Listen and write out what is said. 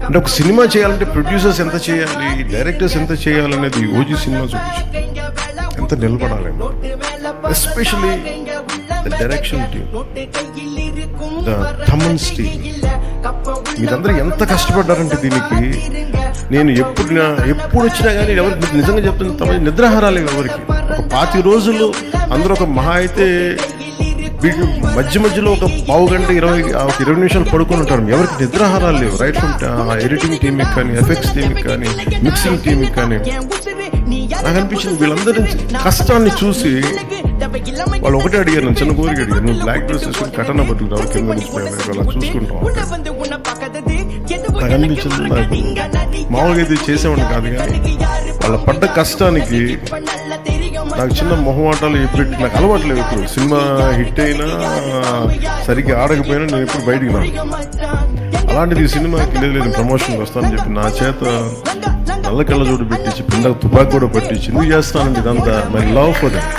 అంటే ఒక సినిమా చేయాలంటే ప్రొడ్యూసర్స్ ఎంత చేయాలి, డైరెక్టర్స్ ఎంత చేయాలనేది ఓజీ సినిమా చూపించింది. ఎంత నిలబడాలి, especially the direction team, the Thaman's team. మీరందరూ ఎంత కష్టపడ్డారంటే దీనికి. నేను ఎప్పుడు వచ్చినా కానీ ఎవరికి నిజంగా చెప్తున్నా, నిద్రాహారాలు ఎవరికి. ఒక 20 రోజులు అందరూ ఒక మహా అయితే మధ్యలో ఒక పావు గంట 20 నిమిషాలు పడుకొని ఉంటారు. ఎవరికి నిద్రాహారాలు లేవు. రైట్ ఫ్రమ్ ఎడిటింగ్ టీమ్కి కానీ, ఎఫెక్ట్స్ టీమ్కి కానీ, మిక్సింగ్ టీమ్కి కానీ. నాకు అనిపించింది వీళ్ళందరి కష్టాన్ని చూసి వాళ్ళు ఒకటే అడిగారు, నేను చిన్న కోరిక అడిగారు, నువ్వు బ్లాక్ డ్రెస్ వేసుకుని కటన పట్టుకుంటావు కింద నుంచి అలా చూసుకుంటాం. నాకు అనిపించింది, నాకు మామూలుగా ఇది చేసేవాడిని కాదు, కానీ వాళ్ళ పడ్డ కష్టానికి నాకు చిన్న మొహమాటాలు చెప్పి నాకు అలవాట్లేదు. ఎప్పుడు సినిమా హిట్ అయినా సరిగ్గా ఆడకపోయినా నేను ఎప్పుడు బయటికి రాను. అలాంటిది ఈ సినిమాకి లేదు ప్రమోషన్కి వస్తానని చెప్పి నా చేత నల్ల కళ్ళజోడు పెట్టించి పిండ తుపాకి కూడా పట్టించి నువ్వు చేస్తానండి. ఇదంతా మై లవ్ ఫర్ దెమ్.